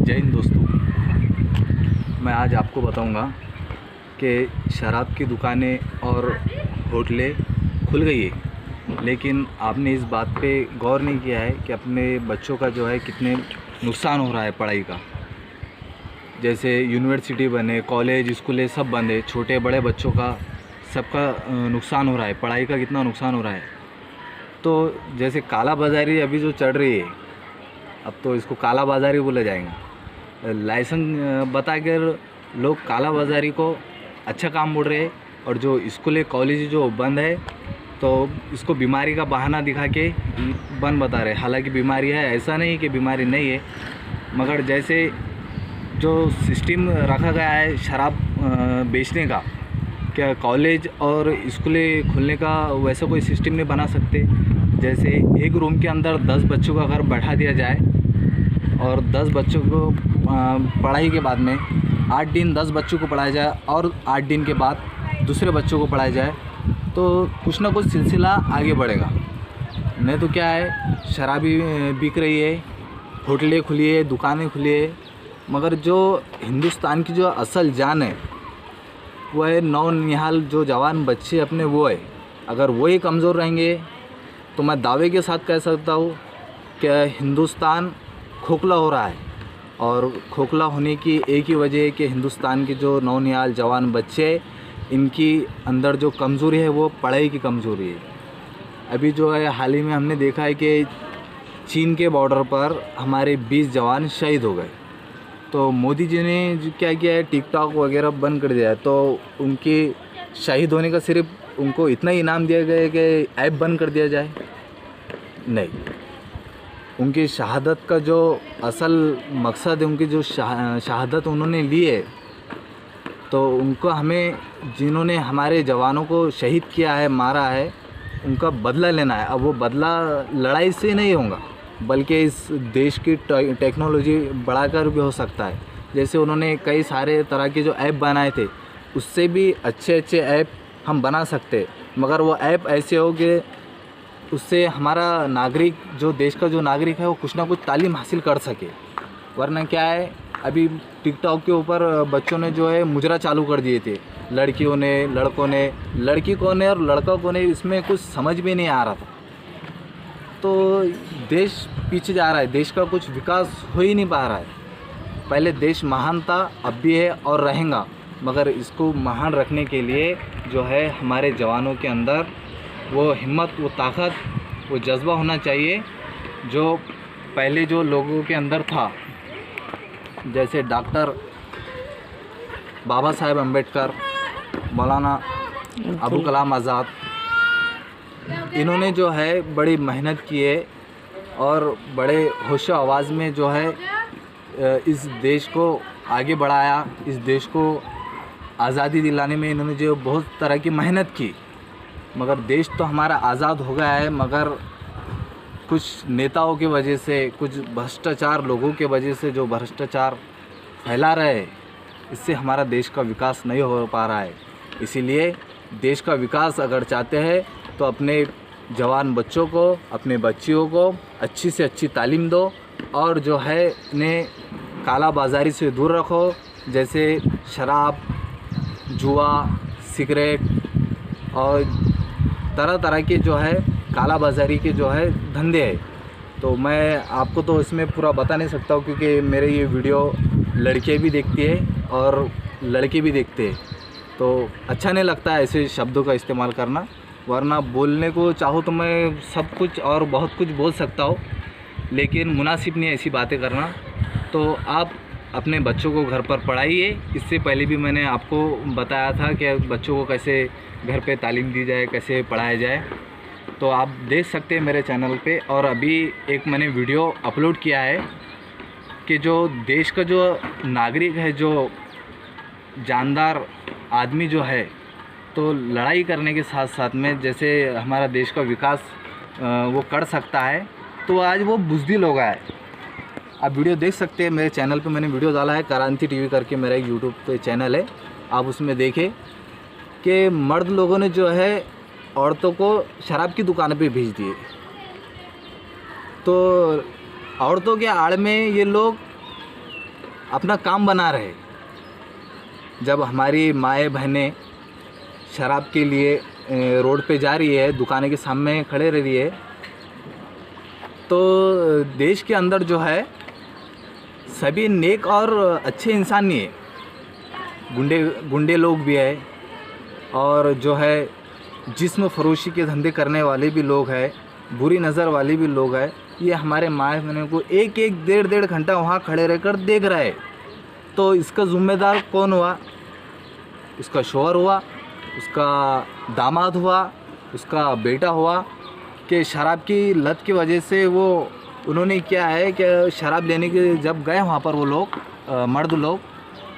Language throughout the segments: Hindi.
जय हिंद दोस्तों। मैं आज आपको बताऊंगा कि शराब की दुकानें और होटलें खुल गई है, लेकिन आपने इस बात पे गौर नहीं किया है कि अपने बच्चों का जो है कितने नुकसान हो रहा है पढ़ाई का। जैसे यूनिवर्सिटी बने, कॉलेज स्कूलें सब बंद है, छोटे बड़े बच्चों का सबका नुकसान हो रहा है, पढ़ाई का कितना नुकसान हो रहा है। तो जैसे काला बाज़ारी अभी जो चढ़ रही है, अब तो इसको काला बाज़ारी बोला जाएगा। लाइसेंस बताकर लोग काला बाज़ारी को अच्छा काम बोल रहे हैं, और जो स्कूल कॉलेज जो बंद है तो इसको बीमारी का बहाना दिखा के बंद बता रहे हैं। हालांकि बीमारी है, ऐसा नहीं कि बीमारी नहीं है, मगर जैसे जो सिस्टम रखा गया है शराब बेचने का, क्या कॉलेज और स्कूलें खुलने का वैसा कोई सिस्टम नहीं बना सकते। जैसे एक रूम के अंदर 10 बच्चों का अगर बैठा दिया जाए और 10 बच्चों को पढ़ाई के बाद में 8 दिन 10 बच्चों को पढ़ाया जाए और 8 दिन के बाद दूसरे बच्चों को पढ़ाया जाए, तो कुछ ना कुछ सिलसिला आगे बढ़ेगा। नहीं तो क्या है, शराबी बिक रही है, होटलें खुली है, दुकानें खुली है, मगर जो हिंदुस्तान की जो असल जान है वो है नौनिहाल जो जवान बच्चे अपने, वो है। अगर वो ही कमज़ोर रहेंगे तो मैं दावे के साथ कह सकता हूँ कि हिंदुस्तान खोखला हो रहा है। और खोखला होने की एक ही वजह है कि हिंदुस्तान के जो नौनिहाल जवान बच्चे, इनकी अंदर जो कमज़ोरी है वो पढ़ाई की कमज़ोरी है। अभी जो है हाल ही में हमने देखा है कि चीन के बॉर्डर पर हमारे 20 जवान शहीद हो गए। तो मोदी जी ने क्या किया है, टिकटॉक वगैरह बंद कर दिया है। तो उनके शहीद होने का सिर्फ उनको इतना ही इनाम दिया गया है कि ऐप बंद कर दिया जाए? नहीं, उनकी शहादत का जो असल मकसद है, उनकी जो शहादत उन्होंने ली है, तो उनको हमें, जिन्होंने हमारे जवानों को शहीद किया है, मारा है, उनका बदला लेना है। अब वो बदला लड़ाई से नहीं होगा, बल्कि इस देश की टेक्नोलॉजी बढ़ाकर भी हो सकता है। जैसे उन्होंने कई सारे तरह के जो ऐप बनाए थे, उससे भी अच्छे अच्छे ऐप हम बना सकते, मगर वो ऐप ऐसे हो कि उससे हमारा नागरिक, जो देश का जो नागरिक है, वो कुछ ना कुछ तालीम हासिल कर सके। वरना क्या है, अभी टिकटॉक के ऊपर बच्चों ने जो है मुजरा चालू कर दिए थे, लड़कियों ने, लड़कों ने, लड़की को ने और लड़का को ने, इसमें कुछ समझ भी नहीं आ रहा था। तो देश पीछे जा रहा है, देश का कुछ विकास हो ही नहीं पा रहा है। पहले देश महान था, अब भी है और रहेगा, मगर इसको महान रखने के लिए जो है हमारे जवानों के अंदर वो हिम्मत, वो ताकत, वो जज्बा होना चाहिए जो पहले जो लोगों के अंदर था। जैसे डॉक्टर बाबा साहेब अम्बेडकर, मौलाना अबुल कलाम आज़ाद, इन्होंने जो है बड़ी मेहनत की है और बड़े होशो आवाज़ में जो है इस देश को आगे बढ़ाया। इस देश को आज़ादी दिलाने में इन्होंने जो बहुत तरह की मेहनत की, मगर देश तो हमारा आज़ाद हो गया है, मगर कुछ नेताओं की वजह से, कुछ भ्रष्टाचार लोगों के वजह से जो भ्रष्टाचार फैला रहे हैं, इससे हमारा देश का विकास नहीं हो पा रहा है। इसीलिए देश का विकास अगर चाहते हैं तो अपने जवान बच्चों को, अपने बच्चियों को अच्छी से अच्छी तालीम दो, और जो है इन्हें काला बाज़ारी से दूर रखो। जैसे शराब, जुआ, सिगरेट और तरह तरह के जो है काला बाज़ारी के जो है धंधे हैं। तो मैं आपको तो इसमें पूरा बता नहीं सकता हूँ, क्योंकि मेरे ये वीडियो लड़के भी देखती है और लड़के भी देखते हैं, तो अच्छा नहीं लगता है ऐसे शब्दों का इस्तेमाल करना। वरना बोलने को चाहो तो मैं सब कुछ और बहुत कुछ बोल सकता हूँ, लेकिन मुनासिब नहीं ऐसी बातें करना। तो आप अपने बच्चों को घर पर पढ़ाइए। इससे पहले भी मैंने आपको बताया था कि बच्चों को कैसे घर पे तालीम दी जाए, कैसे पढ़ाया जाए, तो आप देख सकते हैं मेरे चैनल पे। और अभी एक मैंने वीडियो अपलोड किया है कि जो देश का जो नागरिक है, जो जानदार आदमी जो है, तो लड़ाई करने के साथ साथ में जैसे हमारा देश का विकास वो कर सकता है, तो आज वो बुज़दिल हो गया है। आप वीडियो देख सकते हैं, मेरे चैनल पे मैंने वीडियो डाला है, क्रांति टीवी करके मेरा एक यूट्यूब पे चैनल है, आप उसमें देखें कि मर्द लोगों ने जो है औरतों को शराब की दुकान पे भेज दिए। तो औरतों के आड़ में ये लोग अपना काम बना रहे। जब हमारी माएँ बहनें शराब के लिए रोड पे जा रही है, दुकानें के सामने खड़े रह रही है, तो देश के अंदर जो है सभी नेक और अच्छे इंसान नहीं है, गुंडे लोग भी है, और जो है जिस्म फरोशी के धंधे करने वाले भी लोग हैं, बुरी नज़र वाले भी लोग हैं। ये हमारे माँ बहनों को एक डेढ़ घंटा वहाँ खड़े रहकर देख रहा है। तो इसका ज़िम्मेदार कौन हुआ? उसका शौहर हुआ, उसका दामाद हुआ, उसका बेटा हुआ, कि शराब की लत की वजह से उन्होंने क्या है कि शराब लेने के जब गए वहाँ पर वो लोग मर्द लोग,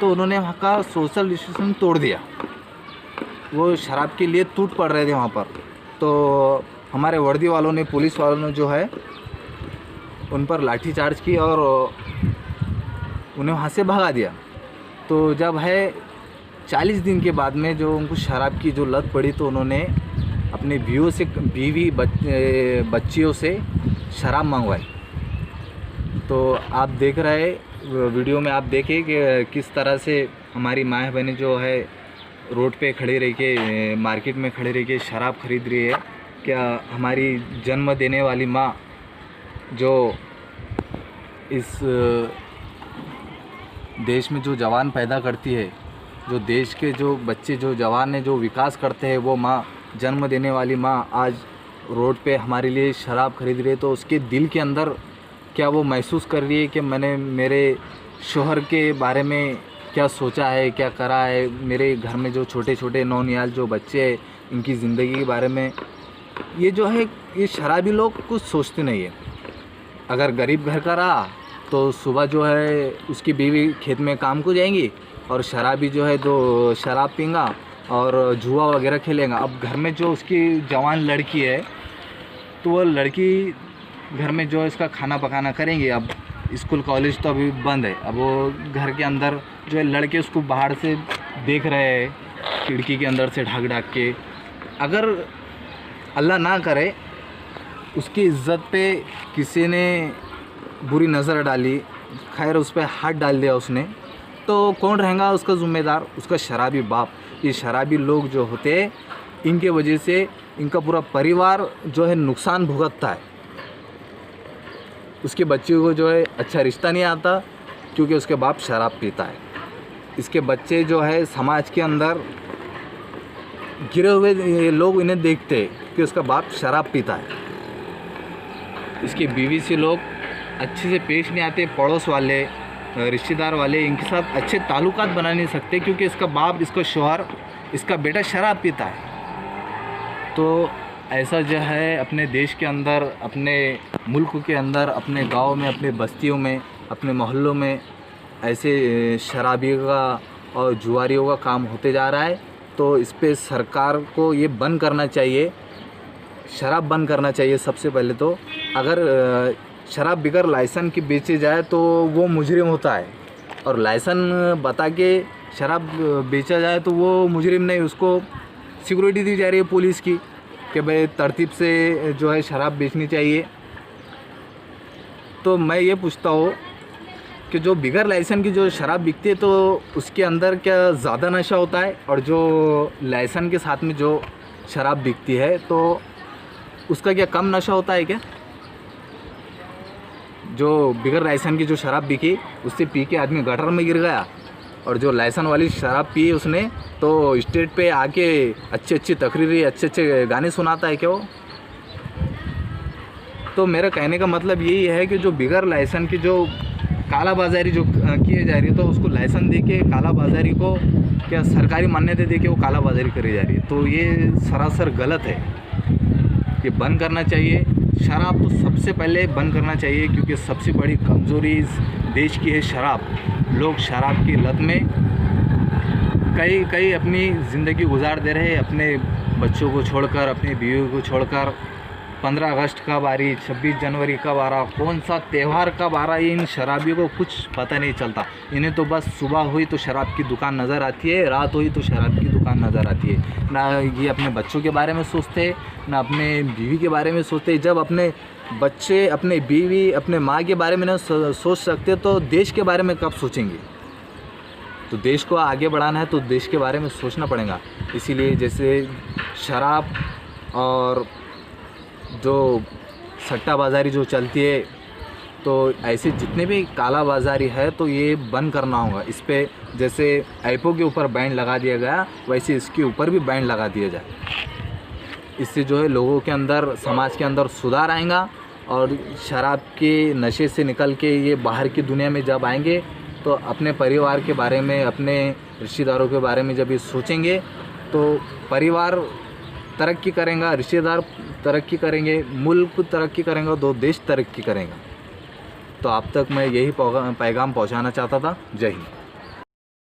तो उन्होंने वहाँ का सोशल डिस्टेंस तोड़ दिया। वो शराब के लिए टूट पड़ रहे थे वहाँ पर। तो हमारे वर्दी वालों ने, पुलिस वालों ने जो है उन पर लाठीचार्ज की और उन्हें वहाँ से भगा दिया। तो जब है 40 दिन के बाद में जो उनको शराब की जो लत पड़ी, तो उन्होंने अपने बीवी बच्चियों से शराब मंगवाई। तो आप देख रहे वीडियो में, आप देखें कि किस तरह से हमारी माँ बहनें जो है रोड पे खड़े रह के, मार्केट में खड़े रह के शराब खरीद रही है। क्या हमारी जन्म देने वाली माँ जो इस देश में जो जवान पैदा करती है, जो देश के जो बच्चे जो जवान हैं जो विकास करते हैं, वो माँ, जन्म देने वाली माँ आज रोड पे हमारे लिए शराब खरीद रही है। तो उसके दिल के अंदर क्या वो महसूस कर रही है कि मैंने मेरे शौहर के बारे में क्या सोचा है, क्या करा है, मेरे घर में जो छोटे छोटे नौनिहाल जो बच्चे हैं इनकी ज़िंदगी के बारे में। ये जो है ये शराबी लोग कुछ सोचते नहीं है। अगर गरीब घर का रहा तो सुबह जो है उसकी बीवी खेत में काम को जाएंगी, और शराबी जो है तो शराब पीएगा और जुआ वगैरह खेलेगा। अब घर में जो उसकी जवान लड़की है, तो वो लड़की घर में जो है इसका खाना पकाना करेंगे। अब स्कूल कॉलेज तो अभी बंद है, अब वो घर के अंदर जो है लड़के उसको बाहर से देख रहे हैं, खिड़की के अंदर से ढाक के। अगर अल्लाह ना करे उसकी इज़्ज़त पे किसी ने बुरी नज़र डाली, खैर उस पर हाथ डाल दिया उसने, तो कौन रहेगा उसका ज़िम्मेदार? उसका शराबी बाप। ये शराबी लोग जो होते हैं, इनके वजह से इनका पूरा परिवार जो है नुकसान भुगतता है। उसके बच्चे को जो है अच्छा रिश्ता नहीं आता क्योंकि उसके बाप शराब पीता है। इसके बच्चे जो है समाज के अंदर गिरे हुए लोग इन्हें देखते हैं कि उसका बाप शराब पीता है। इसकी बीवी से लोग अच्छे से पेश नहीं आते, पड़ोस वाले, रिश्तेदार वाले इनके साथ अच्छे ताल्लुकात बना नहीं सकते क्योंकि इसका बाप, इसका शौहर, इसका बेटा शराब पीता है। तो ऐसा जो है अपने देश के अंदर, अपने मुल्क के अंदर, अपने गांव में, अपने बस्तियों में, अपने मोहल्लों में ऐसे शराबियों का और जुआरियों का काम होते जा रहा है। तो इस पे सरकार को ये बंद करना चाहिए, शराब बंद करना चाहिए सबसे पहले। तो अगर शराब बगैर लाइसेंस की बेची जाए तो वो मुजरिम होता है, और लाइसेंस बता के शराब बेचा जाए तो वो मुजरिम नहीं, उसको सिक्योरिटी दी जा रही है पुलिस की कि भाई तरतीब से जो है शराब बेचनी चाहिए। तो मैं ये पूछता हूँ कि जो बगैर लाइसेंस की जो शराब बिकती है तो उसके अंदर क्या ज़्यादा नशा होता है, और जो लाइसेंस के साथ में जो शराब बिकती है तो उसका क्या कम नशा होता है क्या? जो बगैर लाइसेंस की जो शराब बिकी उससे पी के आदमी गटर में गिर गया, और जो लाइसेंस वाली शराब पी उसने तो स्टेज पे आके अच्छी तकरीरें, अच्छे गाने सुनाता है क्या वो? तो मेरा कहने का मतलब यही है कि जो बगैर लाइसेंस की जो काला बाज़ारी जो किए जा रही है, तो उसको लाइसेंस दे के काला बाज़ारी को क्या सरकारी मान्यता दे के वो काला बाज़ारी करी जा रही है। तो ये सरासर गलत है, ये बंद करना चाहिए। शराब तो सबसे पहले बंद करना चाहिए क्योंकि सबसे बड़ी कमज़ोरी इस देश की है शराब। लोग शराब की लत में कई अपनी ज़िंदगी गुजार दे रहे हैं, अपने बच्चों को छोड़कर, अपनी बीवी को छोड़कर। 15 अगस्त कब आ रही, 26 जनवरी कब आ रहा, कौन सा त्यौहार कब आ रहा, इन शराबियों को कुछ पता नहीं चलता। इन्हें तो बस सुबह हुई तो शराब की दुकान नज़र आती है, रात हुई तो शराब की दुकान नज़र आती है। ना ये अपने बच्चों के बारे में सोचते, ना अपने बीवी के बारे में सोचते। जब अपने बच्चे अपने बीवी, अपने माँ के बारे में ना सोच सकते तो देश के बारे में कब सोचेंगे। तो देश को आगे बढ़ाना है तो देश के बारे में सोचना पड़ेगा। इसीलिए जैसे शराब और जो सट्टाबाज़ारी जो चलती है, तो ऐसे जितने भी काला बाज़ारी है तो ये बंद करना होगा। इस पे जैसे ऐपों के ऊपर बैन लगा दिया गया, वैसे इसके ऊपर भी बैन लगा दिया जाए। इससे जो है लोगों के अंदर, समाज के अंदर सुधार आएगा और शराब के नशे से निकल के ये बाहर की दुनिया में जब आएंगे तो अपने परिवार के बारे में, अपने रिश्तेदारों के बारे में जब ये सोचेंगे तो परिवार तरक्की करेगा, रिश्तेदार तरक्की करेंगे, मुल्क तरक्की करेंगे, दो देश तरक्की करेंगे। तो आप तक मैं यही पैगाम पहुंचाना चाहता था। जय हिंद।